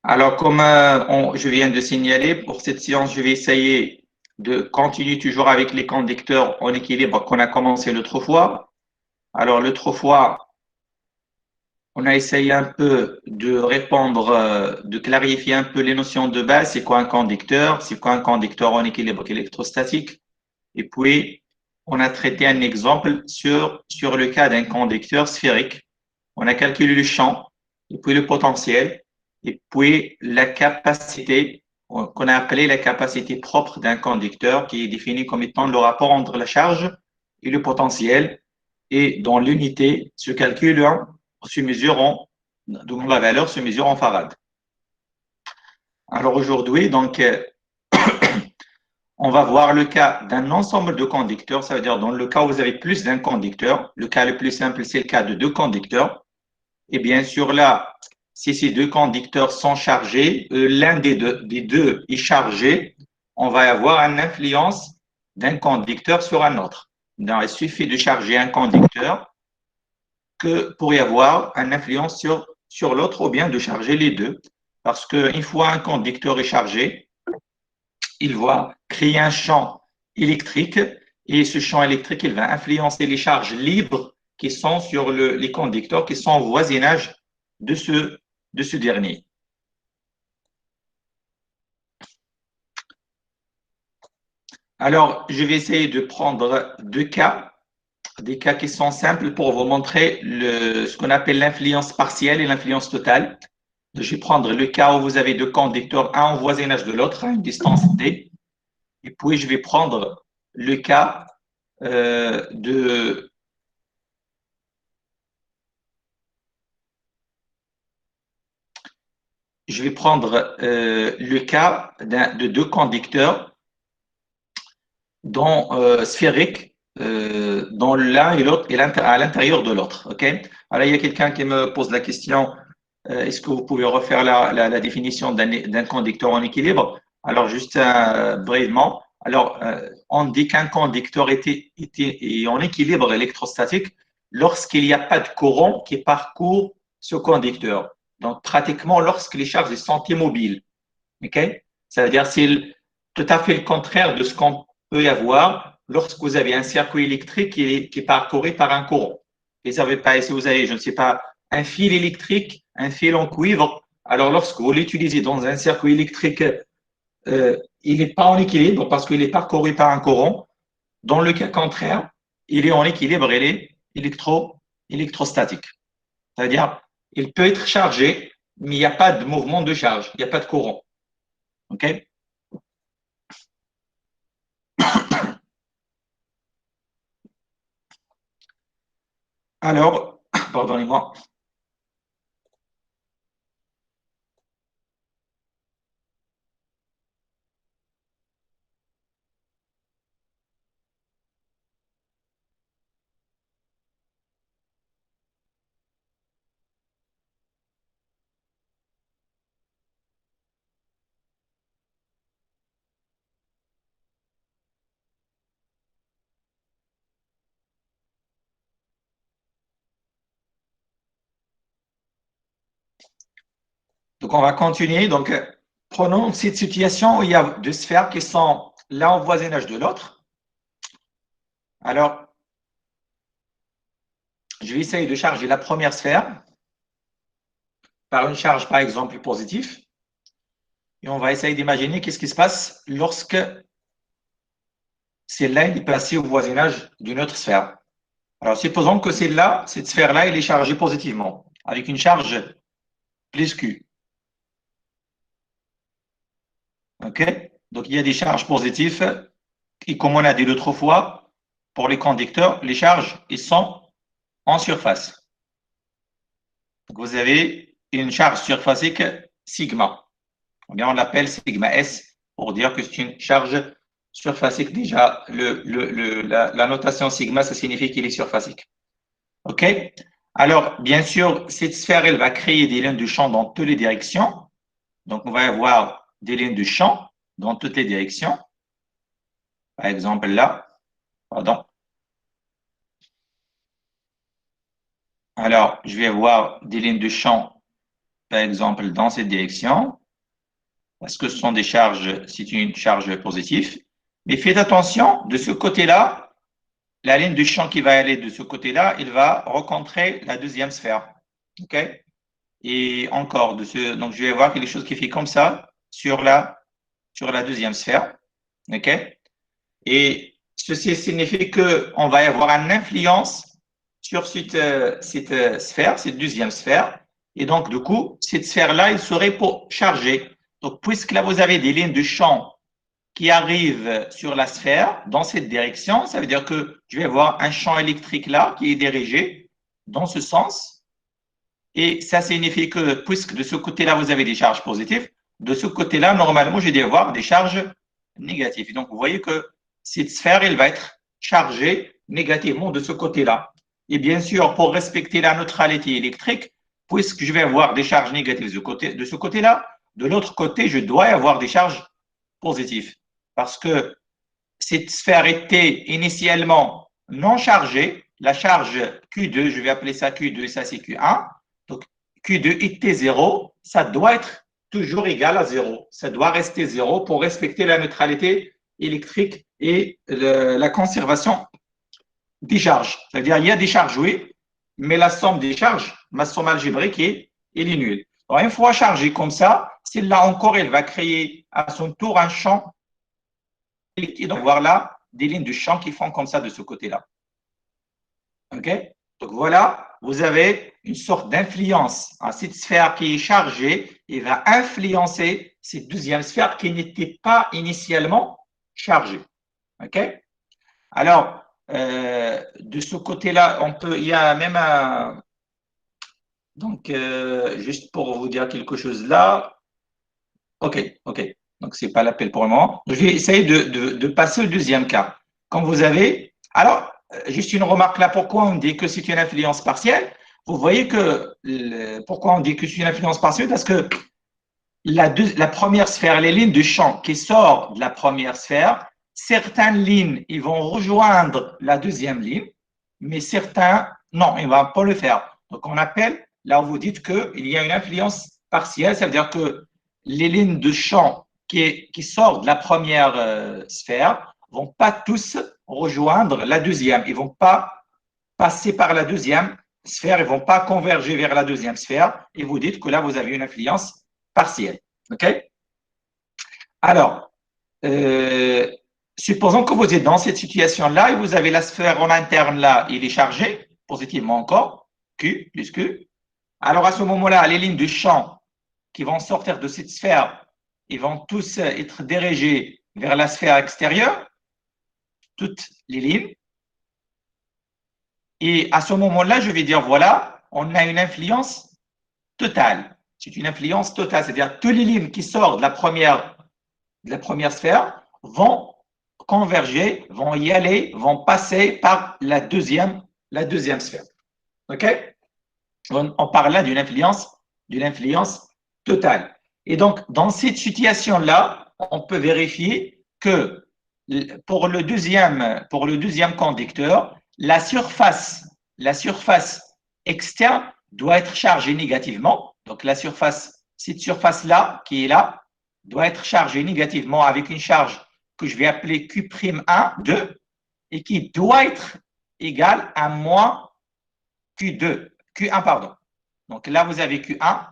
Alors, comme je viens de signaler, pour cette séance, je vais essayer de continuer toujours avec les conducteurs en équilibre qu'on a commencé l'autre fois. Alors, l'autre fois, on a essayé un peu de répondre, de clarifier un peu les notions de base. C'est quoi un conducteur? C'est quoi un conducteur en équilibre électrostatique? Et puis, on a traité un exemple sur le cas d'un conducteur sphérique. On a calculé le champ, et puis le potentiel, et puis la capacité qu'on a appelée la capacité propre d'un conducteur, qui est définie comme étant le rapport entre la charge et le potentiel. Et dans l'unité se calcule, se mesure en, dont la valeur se mesure en farad. Alors aujourd'hui, donc, on va voir le cas d'un ensemble de conducteurs. Ça veut dire dans le cas où vous avez plus d'un conducteur, le cas le plus simple, c'est le cas de deux conducteurs. Et bien sûr, là, si ces deux conducteurs sont chargés, l'un des deux est chargé, on va avoir une influence d'un conducteur sur un autre. Donc, il suffit de charger un conducteur que pour y avoir une influence sur l'autre ou bien de charger les deux. Parce qu'une fois un conducteur est chargé, il va créer un champ électrique et ce champ électrique, il va influencer les charges libres qui sont sur les conducteurs qui sont au voisinage de ce dernier. Alors, je vais essayer de prendre deux cas, des cas qui sont simples pour vous montrer ce qu'on appelle l'influence partielle et l'influence totale. Je vais prendre le cas où vous avez deux conducteurs, un au voisinage de l'autre, à une distance d. Et puis, je vais prendre le cas de le cas de deux conducteurs sphériques dont l'un et l'autre est à l'intérieur de l'autre. Okay? Alors, il y a quelqu'un qui me pose la question, est-ce que vous pouvez refaire la définition d'un conducteur en équilibre? Alors, juste brièvement, alors, on dit qu'un conducteur est en équilibre électrostatique lorsqu'il n'y a pas de courant qui parcourt ce conducteur. Donc, pratiquement, lorsque les charges sont immobiles. Okay? Ça veut dire que c'est tout à fait le contraire de ce qu'on peut y avoir lorsque vous avez un circuit électrique qui est parcouru par un courant. Et ça veut pas, si vous avez, je ne sais pas, un fil électrique, un fil en cuivre, alors lorsque vous l'utilisez dans un circuit électrique, il n'est pas en équilibre parce qu'il est parcouru par un courant. Dans le cas contraire, il est en équilibre, il est électrostatique. C'est-à-dire, il peut être chargé, mais il n'y a pas de mouvement de charge, il n'y a pas de courant. OK? Alors, pardonnez-moi. Donc, on va continuer. Donc, prenons cette situation où il y a deux sphères qui sont l'un au voisinage de l'autre. Alors, je vais essayer de charger la première sphère par une charge, par exemple, positive. Et on va essayer d'imaginer qu'est-ce qui se passe lorsque celle-là est placée au voisinage d'une autre sphère. Alors, supposons que celle-là, cette sphère-là, elle est chargée positivement, avec une charge plus Q. OK? Donc, il y a des charges positives. Et comme on a dit l'autre fois, pour les conducteurs, les charges, ils sont en surface. Donc, vous avez une charge surfacique sigma. On l'appelle sigma S pour dire que c'est une charge surfacique. Déjà, la notation sigma, ça signifie qu'il est surfacique. OK? Alors, bien sûr, cette sphère, elle va créer des lignes de champ dans toutes les directions. Donc, on va avoir des lignes de champ dans toutes les directions. Par exemple, là, pardon. Alors, je vais avoir des lignes de champ par exemple, dans cette direction, parce que ce sont des charges, c'est une charge positive. Mais faites attention, de ce côté-là, la ligne de champ qui va aller de ce côté-là, il va rencontrer la deuxième sphère. OK? Et encore, donc je vais voir quelque chose qui fait comme ça sur la deuxième sphère. OK? Et ceci signifie qu'on va y avoir une influence sur cette sphère, cette deuxième sphère. Et donc, du coup, cette sphère-là, il serait pour charger. Donc, puisque là, vous avez des lignes de champ qui arrivent sur la sphère dans cette direction, ça veut dire que je vais avoir un champ électrique là qui est dirigé dans ce sens. Et ça signifie que puisque de ce côté-là, vous avez des charges positives, de ce côté-là, normalement, je vais avoir des charges négatives. Et donc, vous voyez que cette sphère, elle va être chargée négativement de ce côté-là. Et bien sûr, pour respecter la neutralité électrique, puisque je vais avoir des charges négatives de ce côté-là, de l'autre côté, je dois avoir des charges positives. Parce que cette sphère était initialement non chargée. La charge Q2, je vais appeler ça Q2 et ça c'est Q1. Donc Q2 était 0, ça doit être toujours égal à 0. Ça doit rester 0 pour respecter la neutralité électrique et la conservation des charges. C'est-à-dire, il y a des charges, oui, mais la somme des charges, ma somme algébrique, elle est nulle. Alors, une fois chargée comme ça, celle-là encore, elle va créer à son tour un champ et donc voir là des lignes de champ qui font comme ça de ce côté-là. OK? Donc voilà, vous avez une sorte d'influence. Cette sphère qui est chargée, elle va influencer cette deuxième sphère qui n'était pas initialement chargée. OK? Alors, de ce côté-là, il y a même un. Donc, juste pour vous dire quelque chose là. OK, OK. Donc, ce n'est pas l'appel pour le moment. Je vais essayer de passer au deuxième cas. Quand vous avez. Alors, juste une remarque là, pourquoi on dit que c'est une influence partielle? Vous voyez que. Pourquoi on dit que c'est une influence partielle? Parce que la première sphère, les lignes de champ qui sortent de la première sphère, certaines lignes, ils vont rejoindre la deuxième ligne, mais certains, non, ils ne vont pas le faire. Donc, on appelle, là où vous dites qu'il y a une influence partielle, ça veut dire que les lignes de champ qui sortent de la première sphère ne vont pas tous rejoindre la deuxième. Ils ne vont pas passer par la deuxième sphère, ils ne vont pas converger vers la deuxième sphère, et vous dites que là, vous avez une influence partielle. OK? Alors, supposons que vous êtes dans cette situation-là et vous avez la sphère en interne là, il est chargé, positivement encore, Q plus Q. Alors, à ce moment-là, les lignes de champ qui vont sortir de cette sphère, ils vont tous être dirigés vers la sphère extérieure, toutes les lignes. Et à ce moment-là, je vais dire, voilà, on a une influence totale. C'est une influence totale, c'est-à-dire toutes les lignes qui sortent de la première sphère vont converger, vont y aller, vont passer par la deuxième sphère. OK? On parle là d'une influence totale. Et donc, dans cette situation-là, on peut vérifier que pour le deuxième conducteur, la surface externe doit être chargée négativement. Donc, cette surface-là, qui est là, doit être chargée négativement avec une charge que je vais appeler Q'1, 2, et qui doit être égale à moins Q1, pardon. Donc là, vous avez Q1,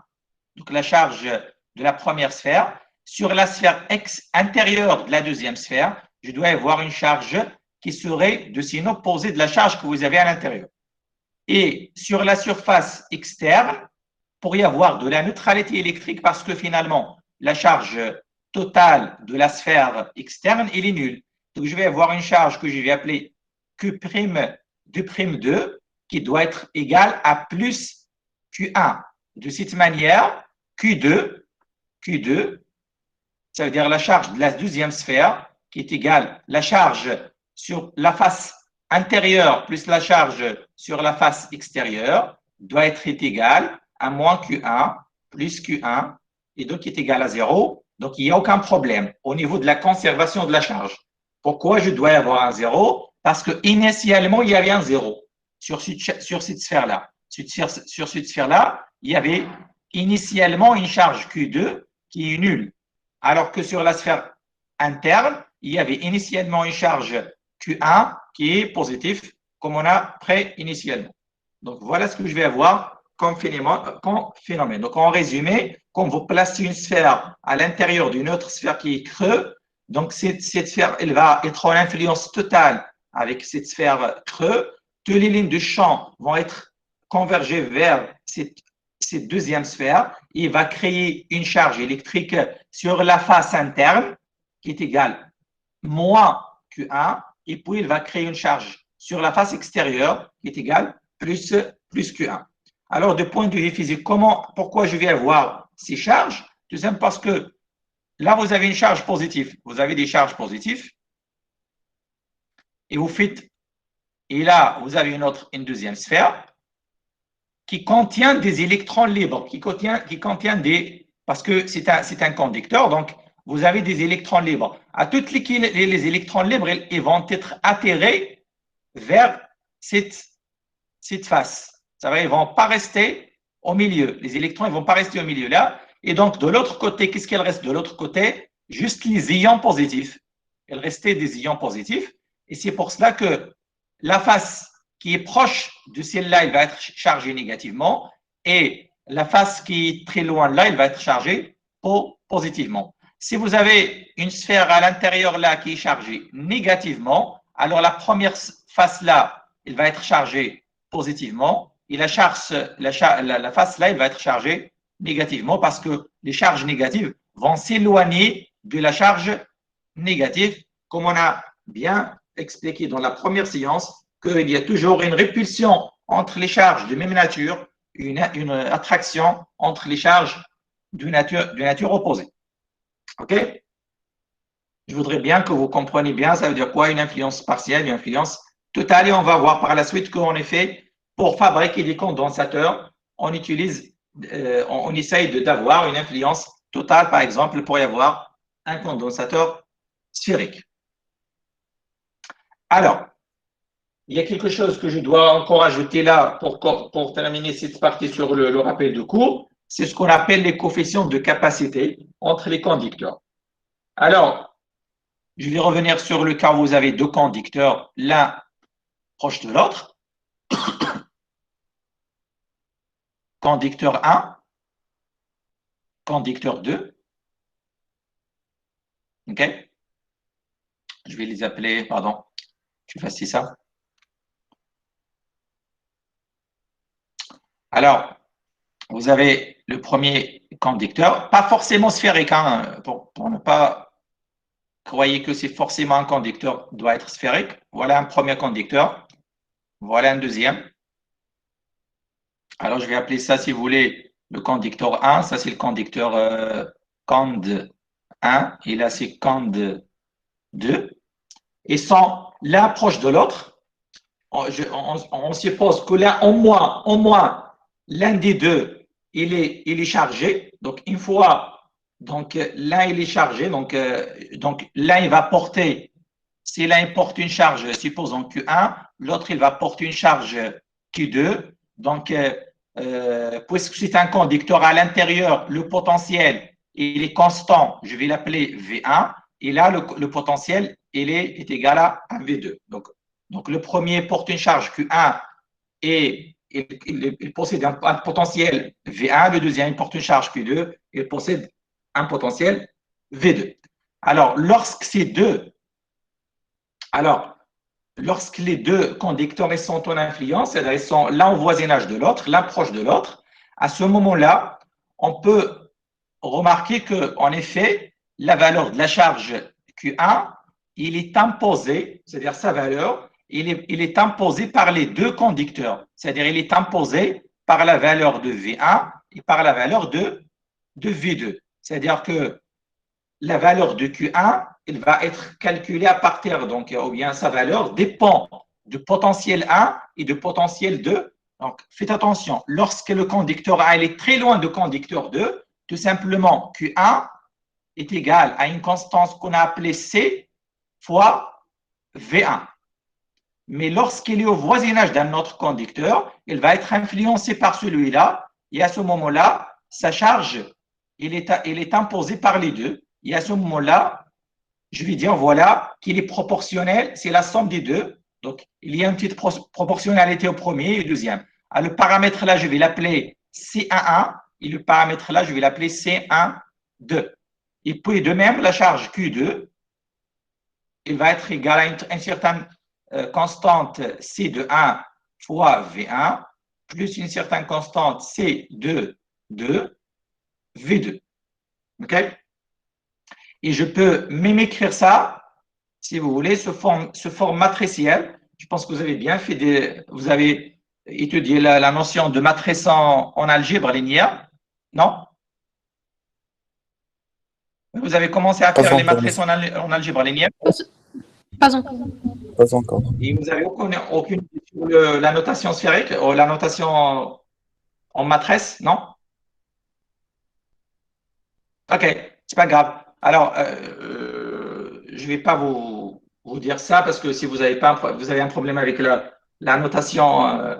donc la charge de la première sphère. Sur la sphère intérieure de la deuxième sphère, je dois avoir une charge qui serait de signe opposé de la charge que vous avez à l'intérieur. Et sur la surface externe, pour y avoir de la neutralité électrique, parce que finalement, la charge totale de la sphère externe, elle est nulle. Donc, je vais avoir une charge que je vais appeler Q'2'2 qui doit être égale à plus Q1. De cette manière, Q2, ça veut dire la charge de la deuxième sphère, qui est égale à la charge sur la face intérieure plus la charge sur la face extérieure, doit être égale à moins Q1 plus Q1, et donc qui est égal à 0. Donc, il n'y a aucun problème au niveau de la conservation de la charge. Pourquoi je dois avoir un 0? Parce qu'initialement, il y avait un 0 sur cette sphère-là. Sur cette sphère-là, il y avait initialement une charge Q2 qui est nulle, alors que sur la sphère interne, il y avait initialement une charge Q1 qui est positive, comme on a pré-initialement. Donc, voilà ce que je vais avoir comme phénomène. Donc, en résumé, quand vous placez une sphère à l'intérieur d'une autre sphère qui est creuse, donc cette sphère, elle va être en influence totale avec cette sphère creuse. Toutes les lignes de champ vont être convergées vers cette deuxième sphère. Il va créer une charge électrique sur la face interne qui est égale moins Q1, et puis il va créer une charge sur la face extérieure qui est égale plus Q1. Alors, de point de vue physique, pourquoi je vais avoir ces charges? Tout simplement parce que là, vous avez une charge positive. Vous avez des charges positives. Et vous faites, et là, vous avez une deuxième sphère qui contient des électrons libres, qui contient des, parce que c'est un conducteur, donc vous avez des électrons libres. À toutes les électrons libres, ils vont être attirés vers cette face. Ça va, ils ne vont pas rester au milieu. Les électrons, ils ne vont pas rester au milieu là. Et donc, de l'autre côté, qu'est-ce qu'il reste de l'autre côté? Juste les ions positifs. Il restait des ions positifs. Et c'est pour cela que la face qui est proche de celle-là, elle va être chargée négativement. Et la face qui est très loin de là, elle va être chargée positivement. Si vous avez une sphère à l'intérieur là qui est chargée négativement, alors la première face là, elle va être chargée positivement, et la face là, elle va être chargée négativement parce que les charges négatives vont s'éloigner de la charge négative, comme on a bien expliqué dans la première séance, qu'il y a toujours une répulsion entre les charges de même nature, une attraction entre les charges de nature opposée. OK? Je voudrais bien que vous compreniez bien, ça veut dire quoi une influence partielle, une influence totale, et on va voir par la suite qu'en effet, pour fabriquer des condensateurs, on essaye d'avoir une influence totale, par exemple, pour y avoir un condensateur sphérique. Alors, il y a quelque chose que je dois encore ajouter là pour terminer cette partie sur le rappel de cours, c'est ce qu'on appelle les coefficients de capacité entre les conducteurs. Alors, je vais revenir sur le cas où vous avez deux conducteurs, l'un proche de l'autre. Conducteur 1, conducteur 2. OK? Je vais les appeler, pardon, je vais effacer ça. Alors, vous avez le premier conducteur, pas forcément sphérique, hein, pour ne pas croire que c'est forcément un conducteur doit être sphérique. Voilà un premier conducteur. Voilà un deuxième. Alors, je vais appeler ça, si vous voulez, le conducteur 1. Ça, c'est le conducteur cond 1. Et là, c'est cond 2. Et sont l'un proche de l'autre. On suppose que là, au moins, l'un des deux, il est chargé. Donc, une fois, donc l'un, il est chargé. Donc l'un, il va porter, si l'un porte une charge, supposons Q1, l'autre, il va porter une charge Q2. Donc, puisque c'est un conducteur à l'intérieur, le potentiel, il est constant, je vais l'appeler V1. Et là, le potentiel, il est égal à 1V2. Donc, le premier porte une charge Q1 et il possède un potentiel V1. Le deuxième porte une charge Q2 et il possède un potentiel V2. Alors, lorsque les deux conducteurs sont en influence, c'est-à-dire ils sont l'un au voisinage de l'autre, l'un proche de l'autre, à ce moment-là, on peut remarquer qu'en effet, la valeur de la charge Q1, il est imposé, c'est-à-dire sa valeur, il est imposé par les deux conducteurs, c'est-à-dire il est imposé par la valeur de V1 et par la valeur de V2. C'est-à-dire que la valeur de Q1, elle va être calculée à partir, donc, ou bien sa valeur dépend du potentiel 1 et du potentiel 2. Donc, faites attention, lorsque le conducteur A est très loin du conducteur 2, tout simplement, Q1 est égal à une constance qu'on a appelée C fois V1. Mais lorsqu'il est au voisinage d'un autre conducteur, il va être influencé par celui-là. Et à ce moment-là, sa charge, il est imposé par les deux. Et à ce moment-là, je vais dire, voilà, qu'il est proportionnel, c'est la somme des deux. Donc, il y a une petite proportionnalité au premier et au deuxième. Alors, le paramètre là, je vais l'appeler C11 et le paramètre là, je vais l'appeler C12. Et puis, de même, la charge Q2, il va être égal à une certaine constante C de 1 fois V1 plus une certaine constante C de 2 V2. OK? Et je peux même écrire ça, si vous voulez, sous forme matricielle. Je pense que vous avez bien fait vous avez étudié la notion de matrice en algèbre linéaire, non? Vous avez commencé à Pas faire les encore, matrices en algèbre linéaire Pas encore. pas encore. et vous n'avez aucune idée sur la notation sphérique ou la notation en matrice, non? Ok, c'est pas grave. Alors, je ne vais pas vous dire ça parce que si vous avez un problème avec la notation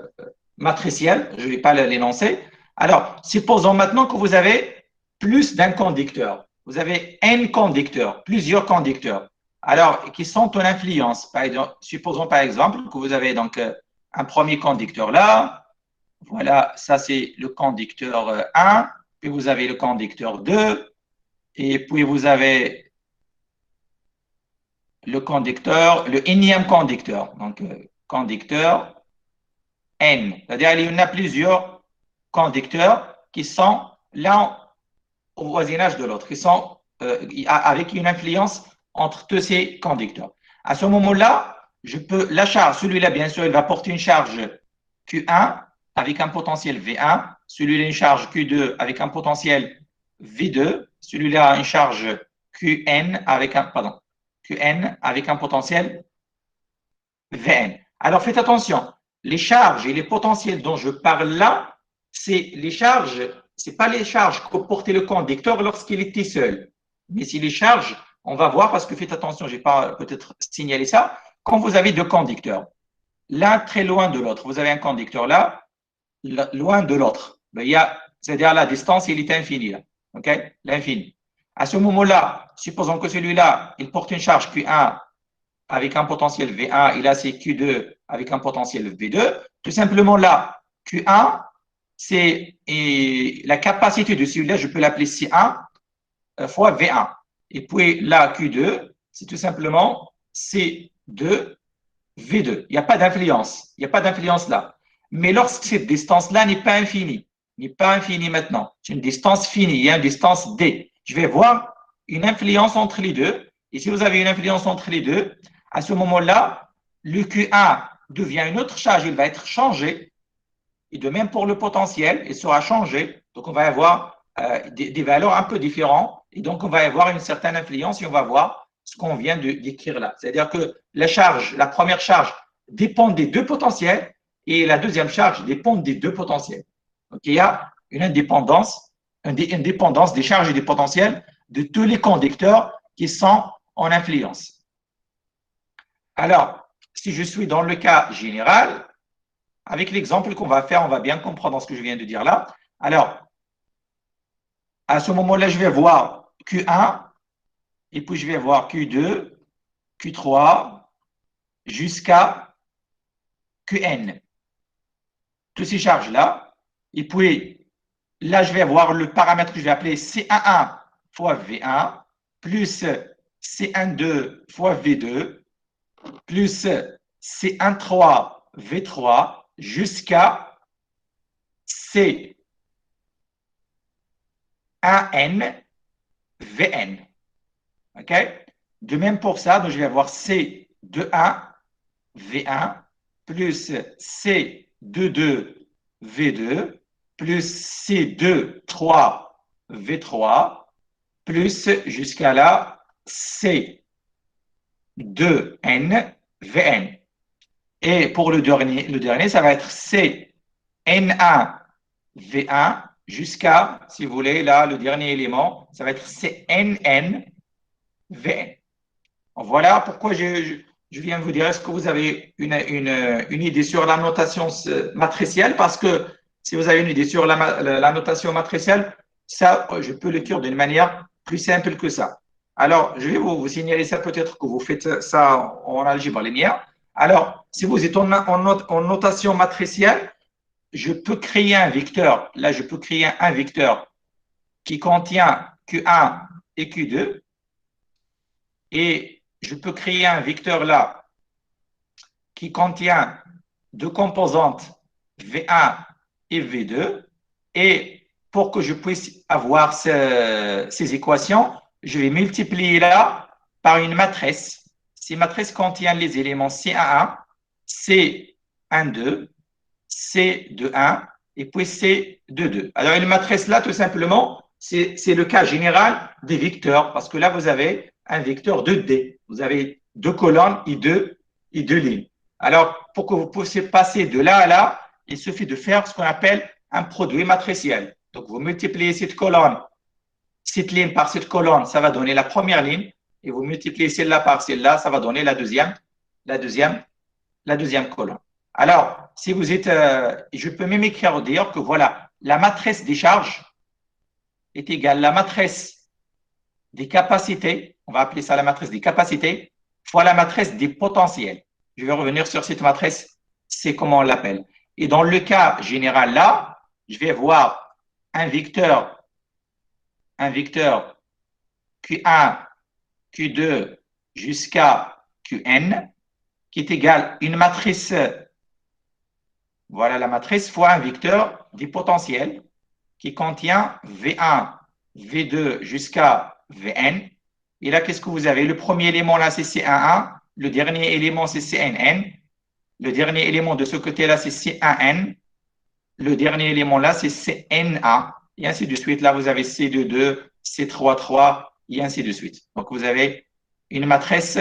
matricielle, je ne vais pas l'énoncer. Alors, supposons maintenant que vous avez plus d'un conducteur. Vous avez n conducteurs, plusieurs conducteurs. Alors, qui sont en influence. Supposons par exemple que vous avez donc un premier conducteur là. Voilà, ça c'est le conducteur 1. Puis vous avez le conducteur 2. Et puis vous avez le conducteur, le énième conducteur. Donc, conducteur N. C'est-à-dire qu'il y en a plusieurs conducteurs qui sont l'un au voisinage de l'autre, qui sont avec une influence entre tous ces conducteurs. À ce moment-là, la charge, celui-là, bien sûr, il va porter une charge Q1 avec un potentiel V1, celui-là une charge Q2 avec un potentiel V2, celui-là a une charge QN avec un potentiel Vn. Alors faites attention, les charges et les potentiels dont je parle là, c'est les charges, c'est pas les charges que portait le conducteur lorsqu'il était seul, mais c'est les charges, on va voir parce que faites attention, j'ai pas peut-être signalé ça, quand vous avez deux conducteurs, l'un très loin de l'autre, vous avez un conducteur là, loin de l'autre, c'est-à-dire la distance, il est infini là, ok, l'infini. À ce moment-là, supposons que celui-là, il porte une charge Q1 avec un potentiel V1, et là c'est Q2 avec un potentiel V2. Tout simplement là, Q1, c'est la capacité de celui-là, je peux l'appeler C1 fois V1. Et puis là, Q2, c'est tout simplement C2 V2. Il n'y a pas d'influence. Il n'y a pas d'influence là. Mais lorsque cette distance-là n'est pas infinie, maintenant, c'est une distance finie, il y a une distance D. Je vais voir une influence entre les deux. Et si vous avez une influence entre les deux, à ce moment-là, le Q1 devient une autre charge, il va être changé. Et de même pour le potentiel, il sera changé. Donc, on va avoir des valeurs un peu différentes. Et donc, on va avoir une certaine influence et on va voir ce qu'on vient de décrire là. C'est-à-dire que la première charge dépend des deux potentiels et la deuxième charge dépend des deux potentiels. Donc, il y a une indépendance des charges et des potentiels de tous les conducteurs qui sont en influence. Alors, si je suis dans le cas général, avec l'exemple qu'on va faire, on va bien comprendre ce que je viens de dire là. Alors, à ce moment-là, je vais voir Q1, et puis je vais voir Q2, Q3, jusqu'à Qn. Toutes ces charges-là. Et puis, là, je vais voir le paramètre que je vais appeler C11 fois V1, plus C12 fois V2, plus C13 V3, jusqu'à C1N Vn. OK? De même pour ça, donc je vais avoir C21 V1 plus C22 V2 plus C23 V3 plus jusqu'à là C2N Vn. Et pour le dernier, ça va être CN1 V1 jusqu'à, si vous voulez, là, le dernier élément, ça va être CNN Vn. Voilà pourquoi je viens de vous dire, est-ce que vous avez une idée sur la notation matricielle? Parce que si vous avez une idée sur la notation matricielle, Ça, je peux l'écrire d'une manière plus simple que ça. Alors, je vais vous signaler ça, peut-être que vous faites ça en algèbre linéaire. Alors, si vous êtes en notation matricielle, je peux créer un vecteur. Là, je peux créer un vecteur qui contient Q1 et Q2. Et je peux créer un vecteur là qui contient deux composantes V1 et V2. Et pour que je puisse avoir ces équations, je vais multiplier là par une matrice. Ces matrices contiennent les éléments C11, C12, C21 et puis C22. Alors, une matrice là, tout simplement, c'est le cas général des vecteurs, parce que là, vous avez un vecteur 2D. Vous avez deux colonnes et deux lignes. Alors, pour que vous puissiez passer de là à là, il suffit de faire ce qu'on appelle un produit matriciel. Donc, vous multipliez cette colonne, cette ligne par cette colonne, ça va donner la première ligne, et vous multipliez celle-là par celle-là, ça va donner la deuxième colonne. Alors, si vous êtes, je peux même écrire dire que voilà, la matrice des charges est égale à la matrice des capacités, on va appeler ça la matrice des capacités, fois la matrice des potentiels. Je vais revenir sur cette matrice, c'est comment on l'appelle. Et dans le cas général là, je vais avoir un vecteur Q1, Q2 jusqu'à Qn, qui est égal à une matrice, voilà la matrice, fois un vecteur des potentiels qui contient V1, V2 jusqu'à Vn. Et là, qu'est-ce que vous avez? Le premier élément là, c'est C11, le dernier élément, c'est Cnn, le dernier élément de ce côté-là, c'est C1n, le dernier élément là, c'est Cna, et ainsi de suite. Là, vous avez C22, C33, et ainsi de suite. Donc, vous avez une matrice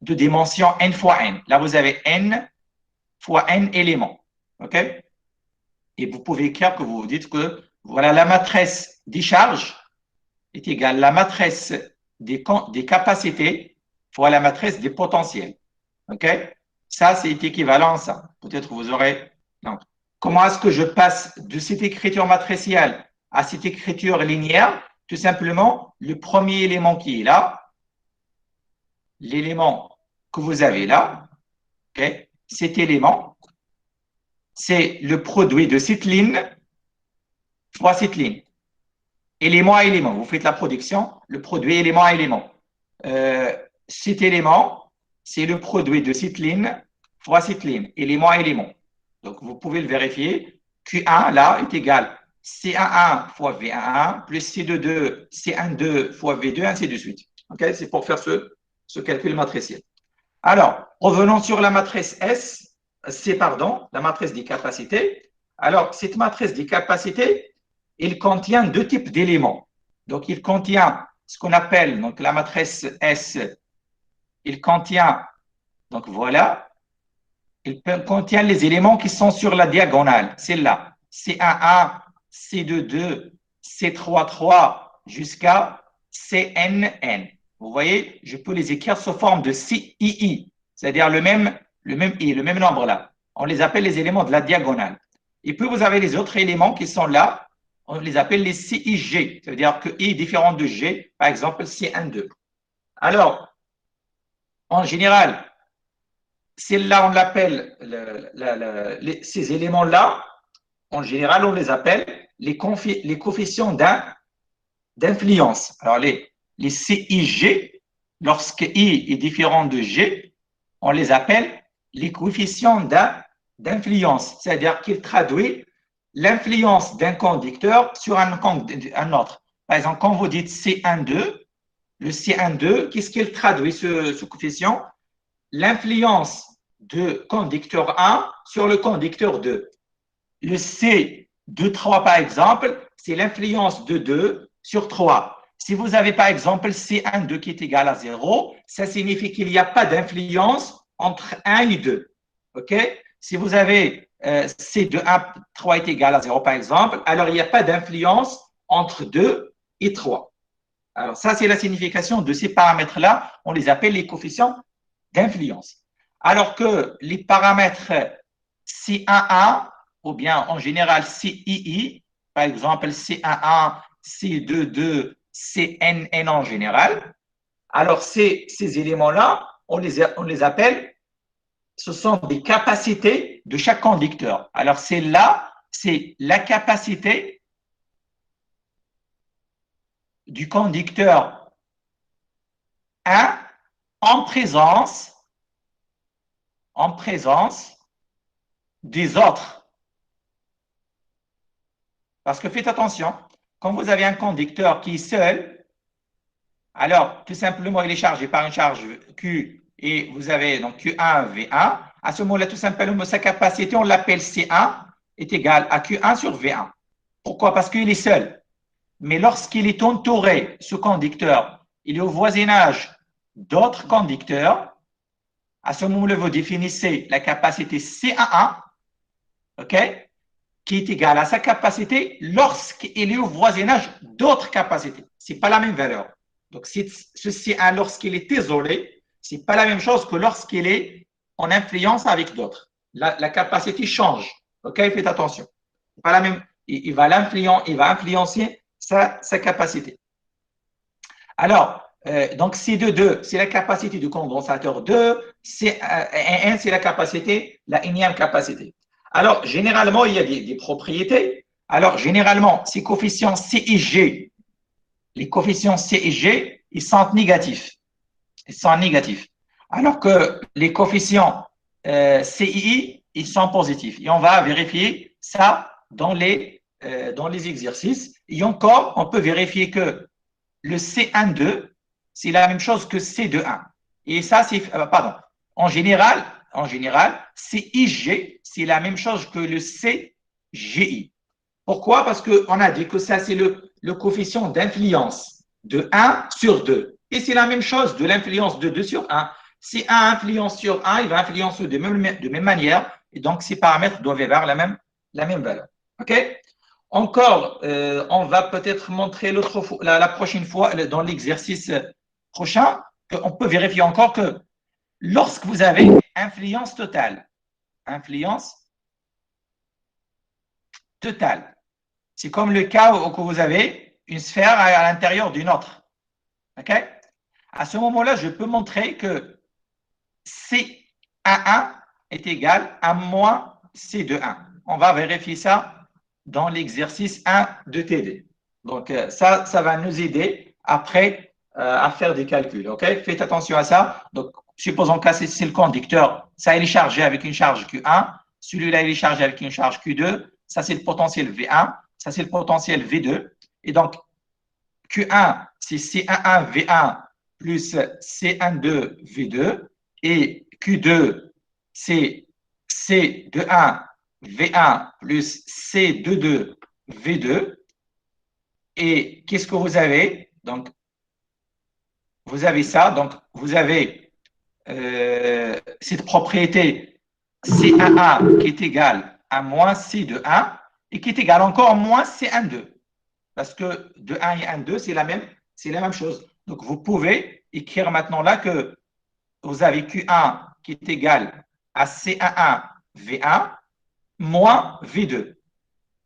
de dimension n fois n. Là, vous avez n fois n éléments. OK? Et vous pouvez écrire que vous dites que voilà, la matrice des charges est égale à la matrice des capacités fois la matrice des potentiels. OK? Ça, c'est équivalent à ça. Peut-être vous aurez. Donc, comment est-ce que je passe de cette écriture matricielle à cette écriture linéaire? Tout simplement, le premier élément qui est là, l'élément que vous avez là, okay, cet élément, c'est le produit de cette ligne fois cette ligne. Élément à élément. Vous faites la production, le produit élément à élément. Cet élément, c'est le produit de cette ligne fois cette ligne, élément à élément. Donc, vous pouvez le vérifier. Q1, là, est égal C11 fois V11 plus C22, C12 fois V2, ainsi de suite. Okay? C'est pour faire ce calcul matriciel. Alors, revenons sur la matrice la matrice des capacités. Alors, cette matrice des capacités, il contient deux types d'éléments. Donc, il contient ce qu'on appelle, donc la matrice S, il contient, donc voilà, il contient les éléments qui sont sur la diagonale, celle-là, C11, C22, C33 jusqu'à Cnn. Vous voyez, je peux les écrire sous forme de CII, c'est-à-dire le même I, le même nombre là. On les appelle les éléments de la diagonale. Et puis, vous avez les autres éléments qui sont là, on les appelle les CIG, c'est-à-dire que I est différent de G, par exemple C12. Alors, en général, celle-là, on l'appelle, ces éléments-là, en général, on les appelle les coefficients d'influence. Alors, les CIG, lorsque I est différent de G, on les appelle les coefficients d'influence, c'est-à-dire qu'ils traduisent l'influence d'un conducteur sur un autre. Par exemple, quand vous dites C12, le C12, qu'est-ce qu'il traduit, ce coefficient? L'influence de conducteur 1 sur le conducteur 2. Le C23, par exemple, c'est l'influence de 2 sur 3. Si vous avez, par exemple, C12 qui est égal à 0, ça signifie qu'il n'y a pas d'influence entre 1 et 2. OK? Si vous avez C de 1, 3 est égal à 0, par exemple, alors il n'y a pas d'influence entre 2 et 3. Alors, ça, c'est la signification de ces paramètres-là. On les appelle les coefficients d'influence. Alors que les paramètres C11 ou bien en général CII, par exemple C11 C2, Cn en général. Alors, ces éléments-là, on les appelle, ce sont des capacités de chaque conducteur. Alors, c'est la capacité du conducteur 1 en présence des autres. Parce que faites attention, quand vous avez un conducteur qui est seul, alors tout simplement il est chargé par une charge Q et vous avez donc Q1, V1. À ce moment-là, tout simplement, sa capacité, on l'appelle C1, est égale à Q1 sur V1. Pourquoi? Parce qu'il est seul. Mais lorsqu'il est entouré, ce conducteur, il est au voisinage d'autres conducteurs, à ce moment-là, vous définissez la capacité C11, OK, qui est égale à sa capacité lorsqu'il est au voisinage d'autres capacités. Ce n'est pas la même valeur. Donc, ce C1, lorsqu'il est isolé, ce n'est pas la même chose que lorsqu'il est en influence avec d'autres. La capacité change. OK, faites attention. Pas la même, il va influencer sa capacité. Alors, donc C2, c'est la capacité du condensateur 2, C1, c'est la capacité, la énième capacité. Alors, généralement, il y a des propriétés. Alors, généralement, ces coefficients C et G, les coefficients C et G, ils sont négatifs. Ils sont négatifs. Alors que les coefficients CI, ils sont positifs. Et on va vérifier ça dans les exercices. Et encore, on peut vérifier que le C12, c'est la même chose que C21. Et ça, c'est, pardon, en général, CIG, c'est la même chose que le CGI. Pourquoi? Parce qu'on a dit que ça, c'est le coefficient d'influence de 1 sur 2. Et c'est la même chose de l'influence de 2 sur 1. Si 1 influence sur 1, il va influencer de même manière. Et donc, ces paramètres doivent avoir la même valeur. OK? Encore, on va peut-être montrer la prochaine fois, dans l'exercice prochain, qu'on peut vérifier encore que lorsque vous avez influence totale, c'est comme le cas où vous avez une sphère à l'intérieur d'une autre. OK? À ce moment-là, je peux montrer que C11 est égal à moins C21. On va vérifier ça dans l'exercice 1 de TD. Donc, ça va nous aider après à faire des calculs. OK? Faites attention à ça. Donc, supposons que c'est le conducteur. Ça, il est chargé avec une charge Q1. Celui-là, il est chargé avec une charge Q2. Ça, c'est le potentiel V1. Ça, c'est le potentiel V2. Et donc, Q1, c'est C11 V1 plus C12 V2. Et Q2, c'est C21 V1 plus C22 V2. Et qu'est-ce que vous avez? Donc, vous avez ça. Donc, vous avez cette propriété C11 qui est égale à moins C21 et qui est égale encore à moins C12. Parce que de 1 et 1, 2, c'est la même chose. Donc, vous pouvez écrire maintenant là que vous avez Q1 qui est égal à C11 V1 moins V2.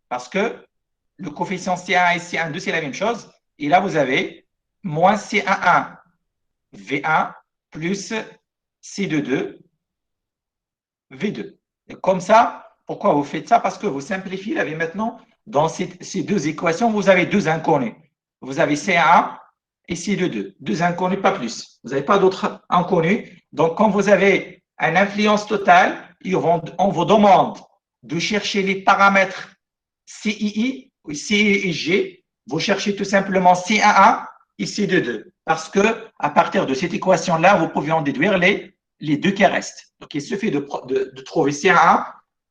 Parce que le coefficient C1 et C12, c'est la même chose. Et là, vous avez moins C11 V1 plus C22 V2. Et comme ça, pourquoi vous faites ça? Parce que vous simplifiez. Là, maintenant, dans ces deux équations, vous avez deux inconnus. Vous avez C1 et C22. Deux inconnus, pas plus. Vous n'avez pas d'autres inconnus. Donc, quand vous avez une influence totale, on vous demande de chercher les paramètres CII ou CIG. Vous cherchez tout simplement C11 et C22. Parce que à partir de cette équation-là, vous pouvez en déduire les deux qui restent. Donc, il suffit de trouver C1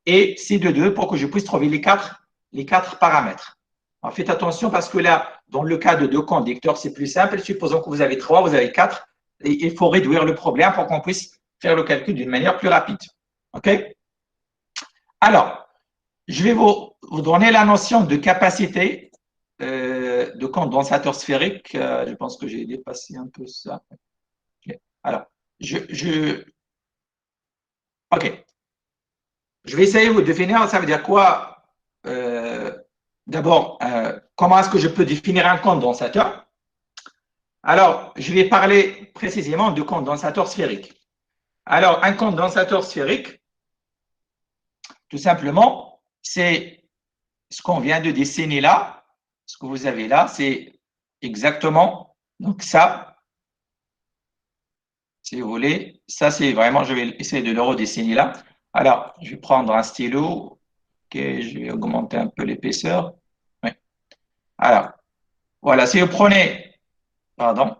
et C2 pour que je puisse trouver les quatre paramètres. Alors, faites attention parce que là, dans le cas de deux conducteurs, c'est plus simple. Supposons que vous avez 3, vous avez 4. Et il faut réduire le problème pour qu'on puisse faire le calcul d'une manière plus rapide. OK? Alors, je vais vous donner la notion de capacité de condensateur sphérique. Je pense que j'ai dépassé un peu ça. Okay. Alors, OK. Je vais essayer de vous définir, ça veut dire quoi? D'abord, comment est-ce que je peux définir un condensateur? Alors, je vais parler précisément de condensateur sphérique. Alors, un condensateur sphérique, tout simplement, c'est ce qu'on vient de dessiner là. Ce que vous avez là, c'est exactement donc ça. Si vous voulez, ça c'est vraiment, je vais essayer de le redessiner là. Alors, je vais prendre un stylo. Ok, je vais augmenter un peu l'épaisseur. Oui. Alors, voilà, si vous prenez, pardon,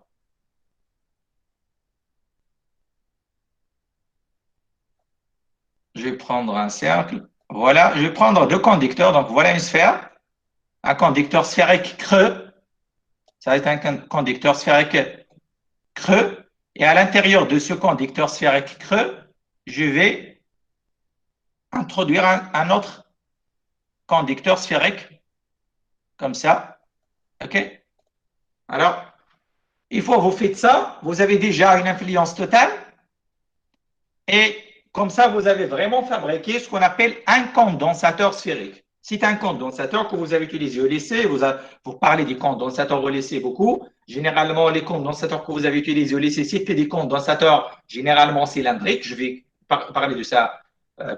je vais prendre un cercle. Voilà, je vais prendre deux conducteurs. Donc, voilà une sphère, un conducteur sphérique creux. Ça va être un conducteur sphérique creux. Et à l'intérieur de ce conducteur sphérique creux, je vais introduire un autre conducteur sphérique, comme ça. OK? Alors, une fois que vous faites ça, vous avez déjà une influence totale. Et comme ça, vous avez vraiment fabriqué ce qu'on appelle un condensateur sphérique. C'est un condensateur que vous avez utilisé au lycée. Vous parlez des condensateurs au lycée beaucoup. Généralement, les condensateurs que vous avez utilisés au lycée, c'était des condensateurs généralement cylindriques. Je vais parler de ça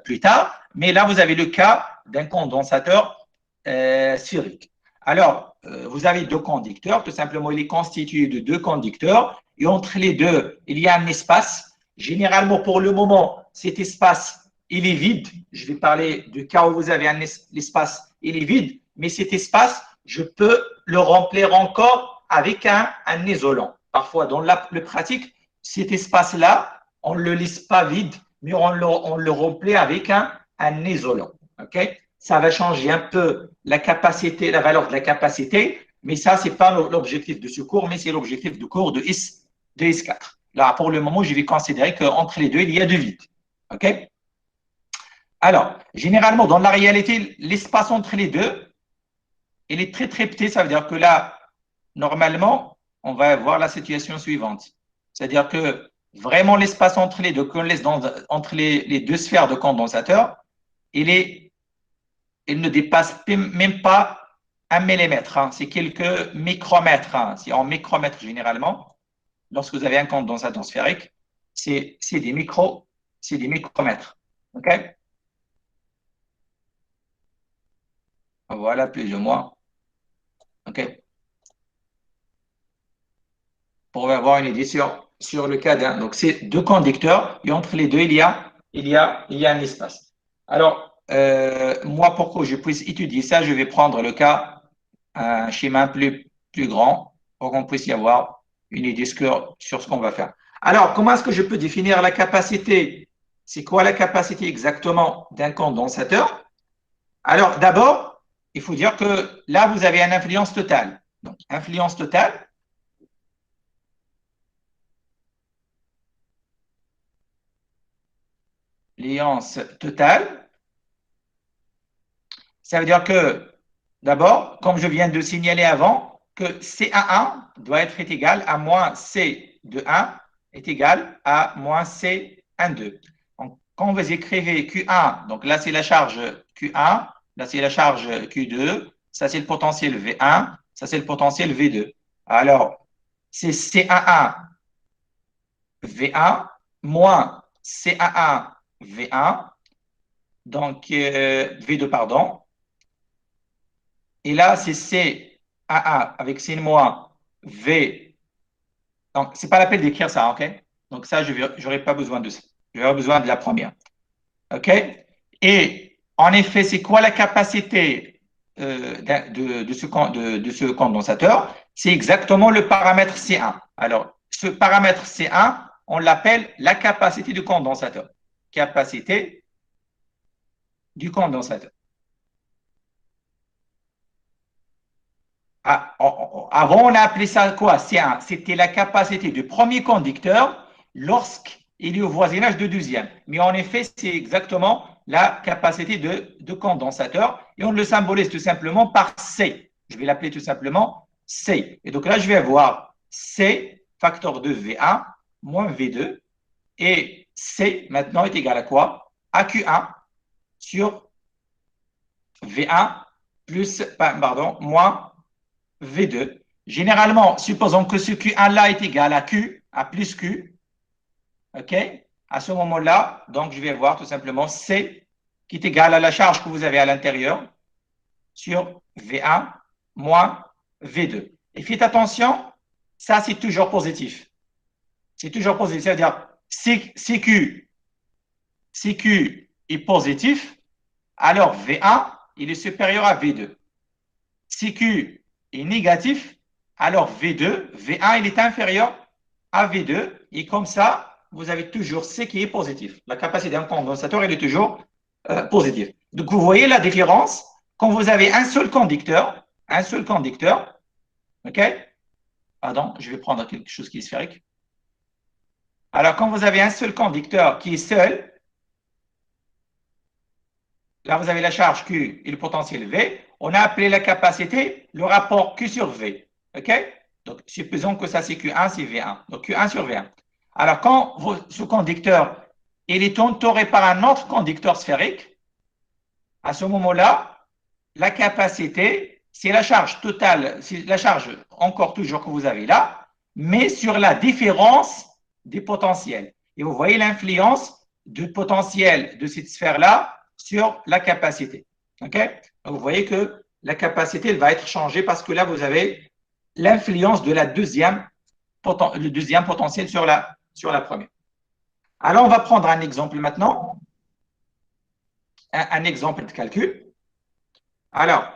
plus tard. Mais là, vous avez le cas d'un condensateur sphérique. Alors, vous avez deux conducteurs. Tout simplement, il est constitué de deux conducteurs. Et entre les deux, il y a un espace. Généralement, pour le moment, cet espace, il est vide. Je vais parler du cas où vous avez l'espace, il est vide. Mais cet espace, je peux le remplir encore avec un isolant. Parfois, dans le pratique, cet espace-là, on ne le laisse pas vide, mais on le remplit avec un isolant. Okay? Ça va changer un peu la capacité, la valeur de la capacité, mais ça, ce n'est pas l'objectif de ce cours, mais c'est l'objectif du cours de S4. Là, pour le moment, je vais considérer qu'entre les deux, il y a du vide. OK? Alors, généralement, dans la réalité, l'espace entre les deux, il est très, très petit. Ça veut dire que là, normalement, on va avoir la situation suivante. C'est-à-dire que vraiment, l'espace entre les deux, qu'on laisse entre les deux sphères de condensateur, il ne dépasse même pas 1 mm. Hein. C'est quelques micromètres. Hein. C'est en micromètres généralement. Lorsque vous avez un condensateur sphérique, c'est des micromètres. OK? Voilà, plus ou moins. OK? Pour avoir une idée sur le cas d'un. Donc, c'est deux conducteurs et entre les deux, il y a un espace. Alors, moi, pour que je puisse étudier ça, je vais prendre le cas, un schéma plus grand pour qu'on puisse y avoir une idée sur ce qu'on va faire. Alors, comment est-ce que je peux définir la capacité? C'est quoi la capacité exactement d'un condensateur? Alors, d'abord, il faut dire que là, vous avez une influence totale. Donc, influence totale, influence totale, ça veut dire que, d'abord, comme je viens de signaler avant, que C1 doit être égal à moins C de 1 est égal à moins C1,2. Donc, quand vous écrivez Q1, donc là, c'est la charge Q1, là, c'est la charge Q2, ça, c'est le potentiel V1, ça, c'est le potentiel V2. Alors, c'est C11 V1 moins C11 V1, donc V2, pardon. Et là, c'est C11 avec signe moins V. Donc, ce n'est pas la peine d'écrire ça, OK? Donc, ça, je n'aurai pas besoin de ça. J'aurai besoin de la première. OK? Et en effet, c'est quoi la capacité de ce condensateur? C'est exactement le paramètre C1. Alors, ce paramètre C1, on l'appelle la capacité du condensateur. Capacité du condensateur. Avant, on a appelé ça quoi? C'était la capacité du premier conducteur lorsqu'il est au voisinage de deuxième. Mais en effet, c'est exactement la capacité de condensateur et on le symbolise tout simplement par C. Je vais l'appeler tout simplement C. Et donc là, je vais avoir C facteur de V1 moins V2 et C maintenant est égal à quoi? À Q1 sur V1 plus, pardon, moins V2. Généralement, supposons que ce Q1-là est égal à Q, à plus Q. OK? À ce moment-là, donc je vais voir tout simplement C qui est égal à la charge que vous avez à l'intérieur sur V1 moins V2. Et faites attention, ça c'est toujours positif. C'est toujours positif. C'est-à-dire, si Q est positif, alors V1 il est supérieur à V2. Si Q est négatif, alors V1 il est inférieur à V2. Et comme ça, vous avez toujours C qui est positif. La capacité d'un condensateur, elle est toujours positive. Donc, vous voyez la différence quand vous avez un seul conducteur, OK? Pardon, je vais prendre quelque chose qui est sphérique. Alors, quand vous avez un seul conducteur qui est seul, là, vous avez la charge Q et le potentiel V. On a appelé la capacité le rapport Q sur V. OK? Donc, supposons que ça, c'est Q1, c'est V1. Donc, Q1 sur V1. Alors, quand ce conducteur il est entouré par un autre conducteur sphérique, à ce moment-là, la capacité, c'est la charge totale, c'est la charge encore toujours que vous avez là, mais sur la différence des potentiels. Et vous voyez l'influence du potentiel de cette sphère-là sur la capacité. OK? Donc, vous voyez que la capacité, elle va être changée parce que là, vous avez l'influence de le deuxième potentiel sur la première. Alors, on va prendre un exemple maintenant, un exemple de calcul. Alors,